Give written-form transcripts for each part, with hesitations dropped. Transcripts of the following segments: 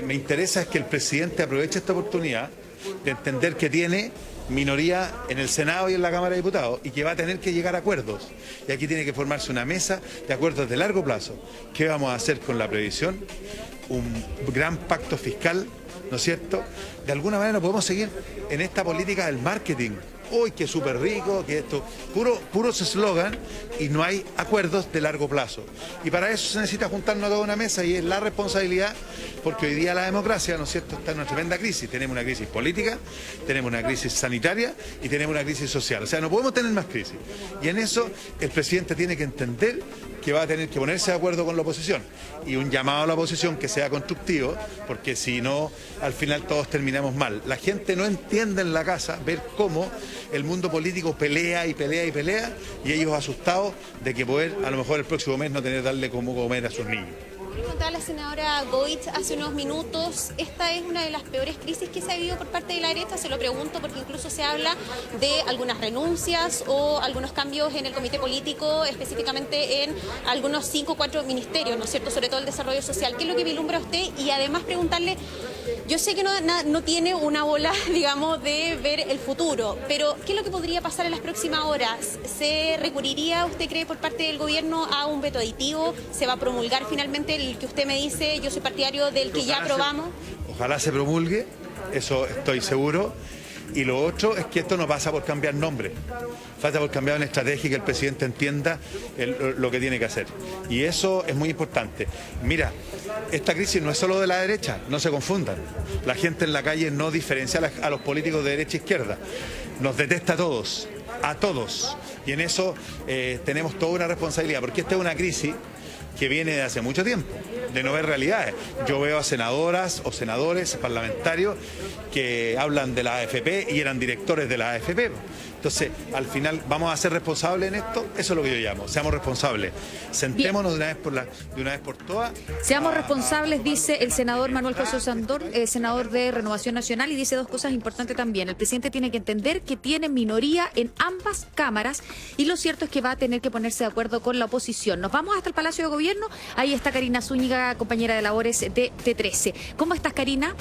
me interesa es que el presidente aproveche esta oportunidad de entender que tiene minoría en el Senado y en la Cámara de Diputados y que va a tener que llegar a acuerdos. Y aquí tiene que formarse una mesa de acuerdos de largo plazo. ¿Qué vamos a hacer con la previsión? Un gran pacto fiscal, ¿no es cierto? De alguna manera no podemos seguir en esta política del marketing. Uy, que súper rico, que esto, puros eslogan y no hay acuerdos de largo plazo. Y para eso se necesita juntarnos a toda una mesa y es la responsabilidad, porque hoy día la democracia, ¿no es cierto?, está en una tremenda crisis. Tenemos una crisis política, tenemos una crisis sanitaria y tenemos una crisis social. O sea, no podemos tener más crisis. Y en eso el presidente tiene que entender que va a tener que ponerse de acuerdo con la oposición. Y un llamado a la oposición que sea constructivo, porque si no, al final todos terminamos mal. La gente no entiende en la casa ver cómo el mundo político pelea y pelea y pelea, y ellos asustados de que poder, a lo mejor el próximo mes, no tener darle como comer a sus niños. Contaba la senadora Goich hace unos minutos, esta es una de las peores crisis que se ha vivido por parte de la derecha. Se lo pregunto porque incluso se habla de algunas renuncias o algunos cambios en el comité político, específicamente en algunos 5 o 4 ministerios, ¿no es cierto?, sobre todo el desarrollo social. ¿Qué es lo que vislumbra usted? Y además preguntarle, yo sé que no tiene una bola, digamos, de ver el futuro, pero ¿qué es lo que podría pasar en las próximas horas? ¿Se recurriría, usted cree, por parte del gobierno a un veto aditivo? ¿Se va a promulgar finalmente el que usted me dice? Yo soy partidario del que ya aprobamos. Ojalá se promulgue, eso estoy seguro. Y lo otro es que esto no pasa por cambiar nombre, pasa por cambiar una estrategia y que el presidente entienda lo que tiene que hacer. Y eso es muy importante. Mira, esta crisis no es solo de la derecha, no se confundan. La gente en la calle no diferencia a los políticos de derecha e izquierda. Nos detesta a todos. Y en eso tenemos toda una responsabilidad, porque esta es una crisis que viene de hace mucho tiempo, de no ver realidades. Yo veo a senadoras o senadores, parlamentarios, que hablan de la AFP y eran directores de la AFP. Entonces, al final, ¿vamos a ser responsables en esto? Eso es lo que yo llamo, seamos responsables. Sentémonos de una vez por todas. Seamos responsables, dice el senador Manuel José Sandor, senador de Renovación Nacional, y dice dos cosas importantes también. El presidente tiene que entender que tiene minoría en ambas cámaras y lo cierto es que va a tener que ponerse de acuerdo con la oposición. Nos vamos hasta el Palacio de Gobierno, ahí está Karina Zúñiga, compañera de labores de T13. ¿Cómo estás, Karina?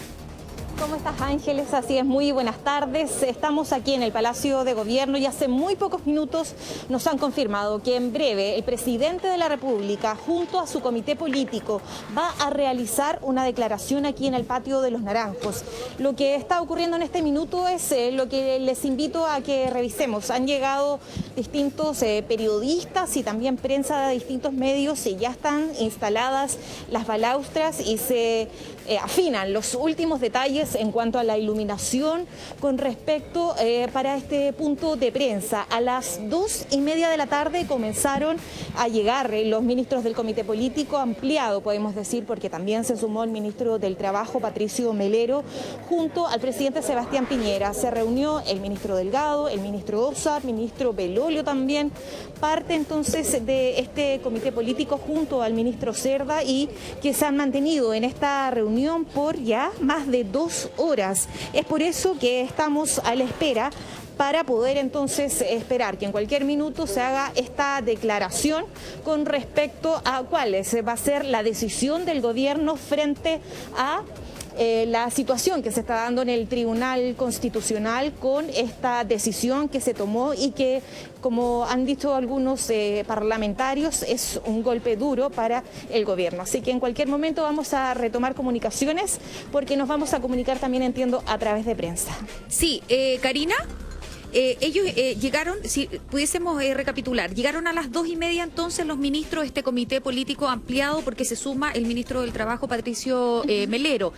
¿Cómo estás, Ángeles? Así es, muy buenas tardes. Estamos aquí en el Palacio de Gobierno y hace muy pocos minutos nos han confirmado que en breve el presidente de la República, junto a su comité político, va a realizar una declaración aquí en el Patio de los Naranjos. Lo que está ocurriendo en este minuto es lo que les invito a que revisemos. Han llegado distintos periodistas y también prensa de distintos medios y ya están instaladas las balaustras y se afinan los últimos detalles en cuanto a la iluminación con respecto para este punto de prensa. A las 2:30 de la tarde comenzaron a llegar los ministros del Comité Político ampliado, podemos decir, porque también se sumó el ministro del Trabajo, Patricio Melero, junto al presidente Sebastián Piñera. Se reunió el ministro Delgado, el ministro Ossa, el ministro Belolio también, parte entonces de este Comité Político junto al ministro Cerda y que se han mantenido en esta reunión por ya más de 2 horas. Es por eso que estamos a la espera para poder entonces esperar que en cualquier minuto se haga esta declaración con respecto a cuál va a ser la decisión del gobierno frente a la situación que se está dando en el Tribunal Constitucional con esta decisión que se tomó y que, como han dicho algunos parlamentarios, es un golpe duro para el gobierno. Así que en cualquier momento vamos a retomar comunicaciones porque nos vamos a comunicar también, entiendo, a través de prensa. Sí, Karina. Ellos llegaron, si pudiésemos recapitular, llegaron a las 2:30 entonces los ministros de este comité político ampliado porque se suma el ministro del Trabajo, Patricio Melero.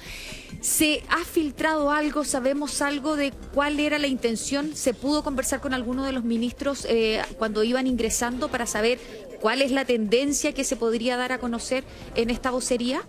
¿Se ha filtrado algo? ¿Sabemos algo de cuál era la intención? ¿Se pudo conversar con alguno de los ministros cuando iban ingresando para saber cuál es la tendencia que se podría dar a conocer en esta vocería?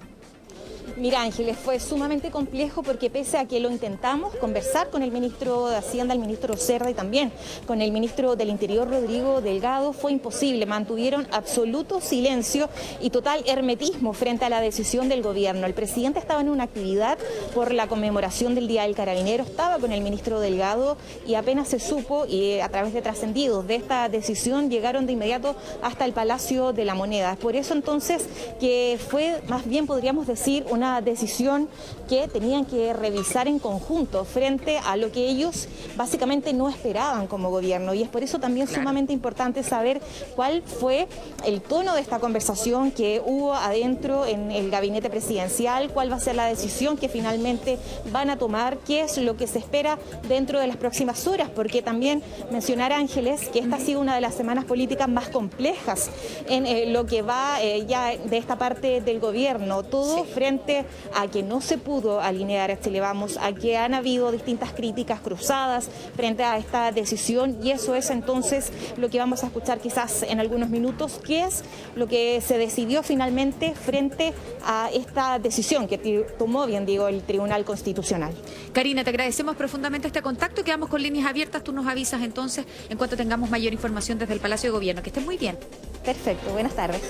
Mira, Ángeles, fue sumamente complejo porque pese a que lo intentamos conversar con el ministro de Hacienda, el ministro Cerda y también con el ministro del Interior, Rodrigo Delgado, fue imposible. Mantuvieron absoluto silencio y total hermetismo frente a la decisión del gobierno. El presidente estaba en una actividad por la conmemoración del Día del Carabinero, estaba con el ministro Delgado y apenas se supo y a través de trascendidos de esta decisión llegaron de inmediato hasta el Palacio de la Moneda. Por eso entonces que fue más bien, podríamos decir, una decisión que tenían que revisar en conjunto frente a lo que ellos básicamente no esperaban como gobierno. Y es por eso también sumamente importante saber cuál fue el tono de esta conversación que hubo adentro en el gabinete presidencial, cuál va a ser la decisión que finalmente van a tomar, qué es lo que se espera dentro de las próximas horas, porque también mencionar, Ángeles, que esta ha sido una de las semanas políticas más complejas en lo que va ya de esta parte del gobierno, todo frente a que no se pudo alinear a Chile Vamos, a que han habido distintas críticas cruzadas frente a esta decisión, y eso es entonces lo que vamos a escuchar quizás en algunos minutos, qué es lo que se decidió finalmente frente a esta decisión que tomó, bien digo, el Tribunal Constitucional. Karina, te agradecemos profundamente este contacto, quedamos con líneas abiertas, tú nos avisas entonces en cuanto tengamos mayor información desde el Palacio de Gobierno. Que estés muy bien. Perfecto, buenas tardes.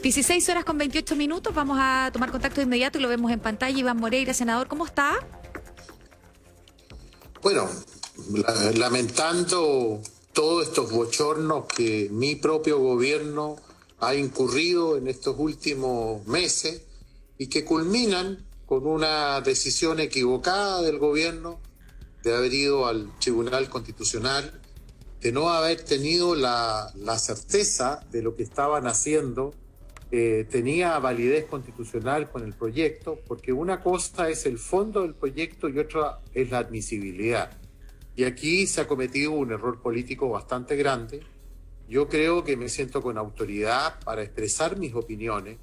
16 horas con 28 minutos, vamos a tomar contacto de inmediato y lo vemos en pantalla. Iván Moreira, senador, ¿cómo está? Bueno, lamentando todos estos bochornos que mi propio gobierno ha incurrido en estos últimos meses y que culminan con una decisión equivocada del gobierno de haber ido al Tribunal Constitucional, de no haber tenido la certeza de lo que estaban haciendo, tenía validez constitucional con el proyecto, porque una cosa es el fondo del proyecto y otra es la admisibilidad. Y aquí se ha cometido un error político bastante grande. Yo creo que me siento con autoridad para expresar mis opiniones,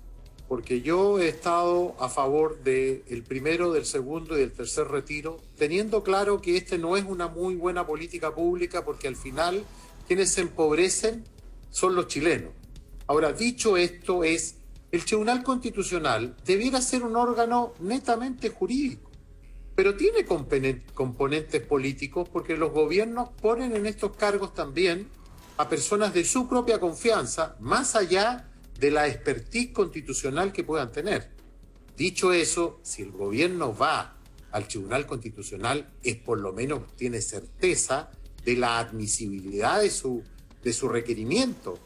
porque yo he estado a favor del primero, del segundo y del tercer retiro, teniendo claro que este no es una muy buena política pública, porque al final quienes se empobrecen son los chilenos. Ahora, dicho esto, el Tribunal Constitucional debiera ser un órgano netamente jurídico, pero tiene componentes políticos, porque los gobiernos ponen en estos cargos también a personas de su propia confianza, más allá de la expertise constitucional que puedan tener. Dicho eso, si el gobierno va al Tribunal Constitucional, es por lo menos tiene certeza de la admisibilidad de su requerimiento.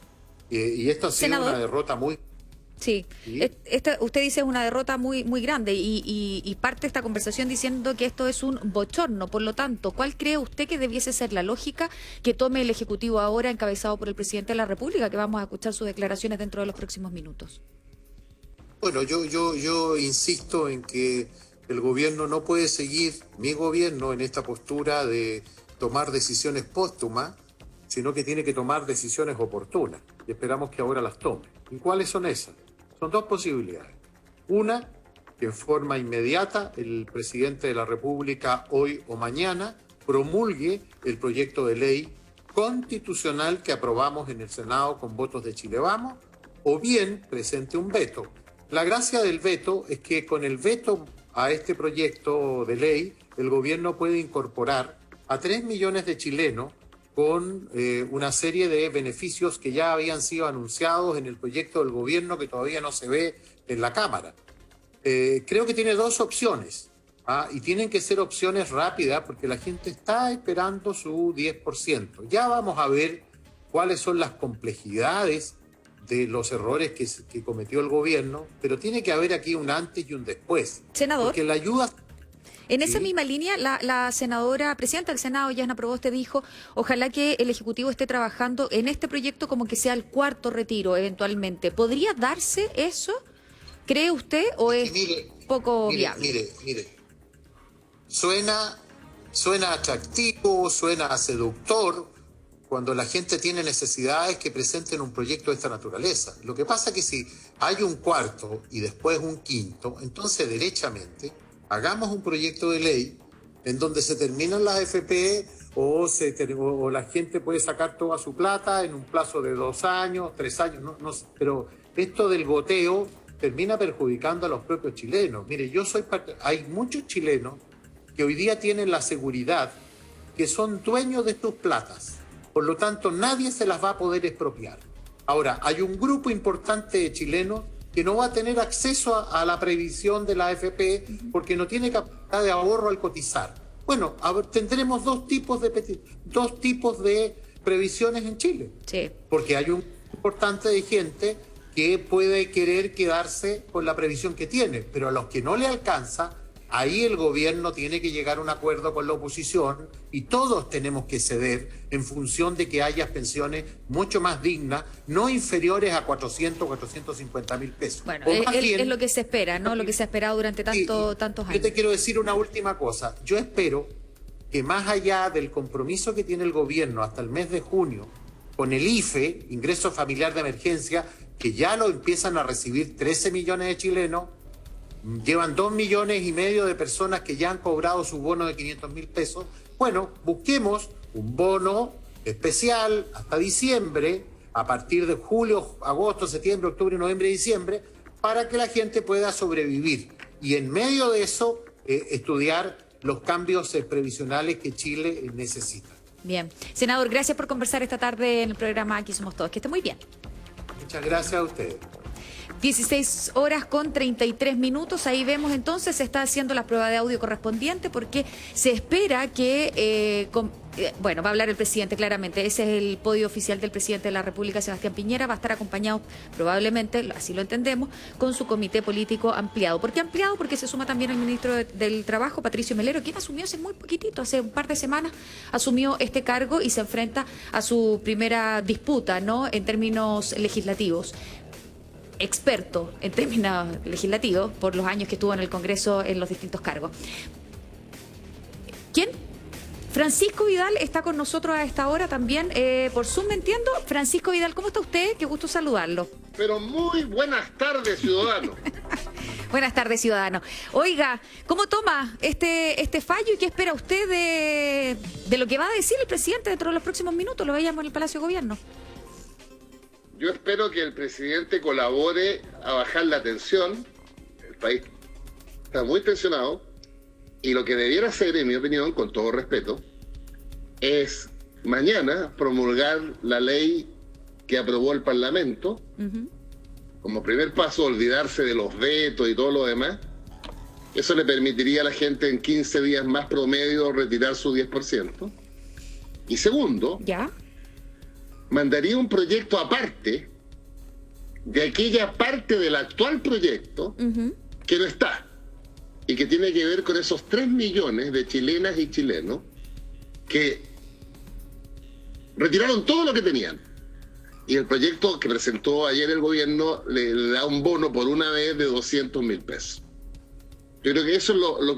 Y esto ha sido Senador, una derrota muy... Sí, ¿Sí? Usted dice es una derrota muy grande y parte esta conversación diciendo que esto es un bochorno. Por lo tanto, ¿cuál cree usted que debiese ser la lógica que tome el Ejecutivo ahora, encabezado por el Presidente de la República, que vamos a escuchar sus declaraciones dentro de los próximos minutos? Bueno, yo insisto en que el gobierno no puede seguir, mi gobierno, en esta postura de tomar decisiones póstumas, sino que tiene que tomar decisiones oportunas, y esperamos que ahora las tome. ¿Y cuáles son esas? Son dos posibilidades. Una, que en forma inmediata el presidente de la República, hoy o mañana, promulgue el proyecto de ley constitucional que aprobamos en el Senado con votos de Chile Vamos, o bien presente un veto. La gracia del veto es que con el veto a este proyecto de ley, el gobierno puede incorporar a 3 millones de chilenos con una serie de beneficios que ya habían sido anunciados en el proyecto del gobierno, que todavía no se ve en la Cámara. Creo que tiene dos opciones, y tienen que ser opciones rápidas, porque la gente está esperando su 10%. Ya vamos a ver cuáles son las complejidades de los errores que cometió el gobierno, pero tiene que haber aquí un antes y un después. Senador. Porque la ayuda... En esa Sí. misma línea, la senadora, presidenta del Senado, Yasna Proboste, dijo, ojalá que el Ejecutivo esté trabajando en este proyecto como que sea el cuarto retiro eventualmente. ¿Podría darse eso? ¿Cree usted o es poco viable? Mire, suena atractivo, suena seductor cuando la gente tiene necesidades que presenten un proyecto de esta naturaleza. Lo que pasa es que si hay un cuarto y después un quinto, entonces derechamente hagamos un proyecto de ley en donde se terminan las FP o la gente puede sacar toda su plata en un plazo de 2 años, 3 años, no sé. Pero esto del goteo termina perjudicando a los propios chilenos. Mire, hay muchos chilenos que hoy día tienen la seguridad que son dueños de sus platas. Por lo tanto, nadie se las va a poder expropiar. Ahora, hay un grupo importante de chilenos que no va a tener acceso a la previsión de la AFP porque no tiene capacidad de ahorro al cotizar. Bueno, tendremos dos tipos de previsiones en Chile. Sí. Porque hay un importante de gente que puede querer quedarse con la previsión que tiene, pero a los que no le alcanza, ahí el gobierno tiene que llegar a un acuerdo con la oposición y todos tenemos que ceder en función de que haya pensiones mucho más dignas, no inferiores a 400 o 450 mil pesos. Bueno, O más bien, es lo que se espera, ¿no? Lo que se ha esperado durante tantos años. Yo te quiero decir una última cosa. Yo espero que más allá del compromiso que tiene el gobierno hasta el mes de junio con el IFE, Ingreso Familiar de Emergencia, que ya lo empiezan a recibir 13 millones de chilenos, llevan 2,5 millones de personas que ya han cobrado su bono de 500.000 pesos. Bueno, busquemos un bono especial hasta diciembre, a partir de julio, agosto, septiembre, octubre, noviembre y diciembre, para que la gente pueda sobrevivir. Y en medio de eso, estudiar los cambios previsionales que Chile necesita. Bien. Senador, gracias por conversar esta tarde en el programa Aquí Somos Todos. Que esté muy bien. Muchas gracias a ustedes. 16:33. Ahí vemos entonces, se está haciendo la prueba de audio correspondiente porque se espera que, bueno, va a hablar el presidente claramente. Ese es el podio oficial del presidente de la República, Sebastián Piñera. Va a estar acompañado probablemente, así lo entendemos, con su comité político ampliado. ¿Por qué ampliado? Porque se suma también el ministro del Trabajo, Patricio Melero, quien asumió hace muy poquitito, hace un par de semanas, asumió este cargo y se enfrenta a su primera disputa, ¿no?, en términos legislativos. Experto en términos legislativos por los años que estuvo en el Congreso en los distintos cargos. ¿Quién? Francisco Vidal está con nosotros a esta hora también por Zoom, ¿me entiendo? Francisco Vidal, ¿cómo está usted? Qué gusto saludarlo. Pero muy buenas tardes, ciudadano. Buenas tardes, ciudadano. Oiga, ¿cómo toma este fallo y qué espera usted de lo que va a decir el presidente dentro de los próximos minutos? Lo veíamos en el Palacio de Gobierno. Yo espero que el presidente colabore a bajar la tensión. El país está muy tensionado y lo que debiera hacer, en mi opinión, con todo respeto, es mañana promulgar la ley que aprobó el Parlamento. Como primer paso, olvidarse de los vetos y todo lo demás. Eso le permitiría a la gente en 15 días más promedio retirar su 10%. Y segundo, ¿ya?, mandaría un proyecto aparte de aquella parte del actual proyecto que no está y que tiene que ver con esos 3 millones de chilenas y chilenos que retiraron todo lo que tenían. Y el proyecto que presentó ayer el gobierno le da un bono por una vez de 200.000 pesos. Yo creo que eso es lo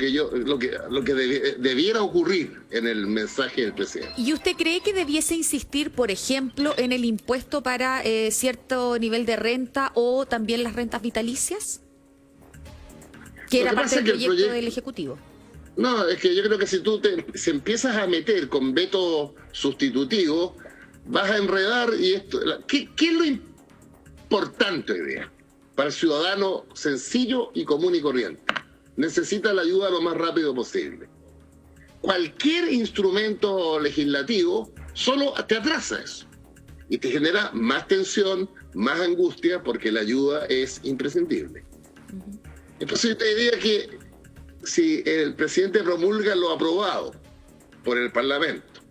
que debiera ocurrir en el mensaje del presidente. ¿Y usted cree que debiese insistir, por ejemplo, en el impuesto para cierto nivel de renta o también las rentas vitalicias? Que era parte del proyecto del Ejecutivo. No, es que yo creo que si tú se empiezas a meter con veto sustitutivo, vas a enredar y esto. ¿Qué es lo importante hoy día para el ciudadano sencillo y común y corriente? Necesita la ayuda lo más rápido posible. Cualquier instrumento legislativo solo te atrasa eso y te genera más tensión, más angustia, porque la ayuda es imprescindible. Entonces yo te diría que si el presidente promulga lo aprobado por el Parlamento,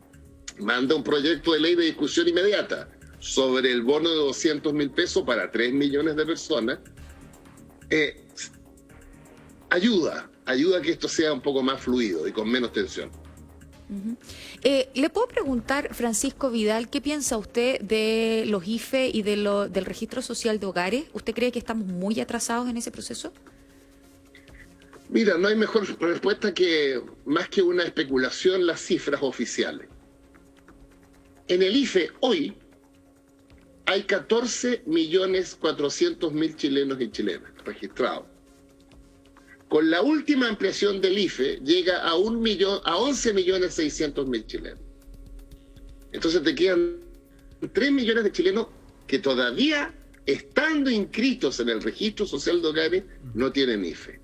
manda un proyecto de ley de discusión inmediata sobre el bono de 200.000 pesos para 3 millones de personas, ayuda a que esto sea un poco más fluido y con menos tensión. ¿Le puedo preguntar, Francisco Vidal, qué piensa usted de los IFE y del registro social de hogares? ¿Usted cree que estamos muy atrasados en ese proceso? Mira, no hay mejor respuesta que, más que una especulación, las cifras oficiales. En el IFE hoy hay 14.400.000 chilenos y chilenas registrados. Con la última ampliación del IFE llega a 11.600.000 chilenos. Entonces te quedan 3 millones de chilenos que todavía, estando inscritos en el registro social de hogares, no tienen IFE.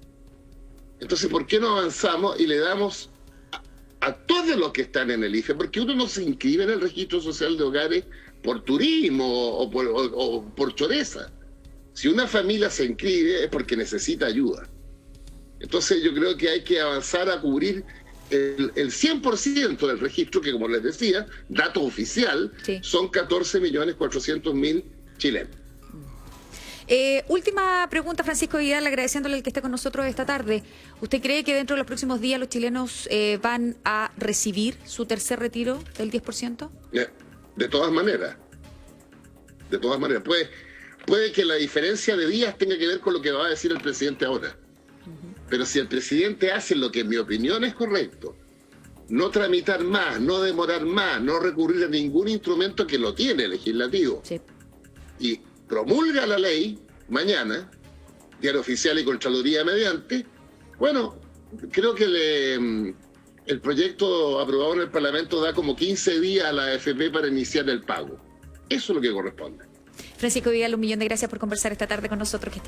Entonces, ¿por qué no avanzamos y le damos a todos los que están en el IFE? Porque uno no se inscribe en el registro social de hogares por turismo o por choreza. Si una familia se inscribe es porque necesita ayuda. Entonces yo creo que hay que avanzar a cubrir el 100% del registro, que como les decía, dato oficial, sí, son 14.400.000 chilenos. Última pregunta, Francisco Vidal, agradeciéndole el que esté con nosotros esta tarde. ¿Usted cree que dentro de los próximos días los chilenos van a recibir su tercer retiro del 10%? De todas maneras. De todas maneras. Puede que la diferencia de días tenga que ver con lo que va a decir el presidente ahora. Pero si el presidente hace lo que en mi opinión es correcto, no tramitar más, no demorar más, no recurrir a ningún instrumento que lo tiene legislativo, Sí. y promulga la ley mañana, Diario Oficial y Contraloría mediante, bueno, creo que el proyecto aprobado en el Parlamento da como 15 días a la AFP para iniciar el pago. Eso es lo que corresponde. Francisco Vidal, 1.000.000 de gracias por conversar esta tarde con nosotros. Que esté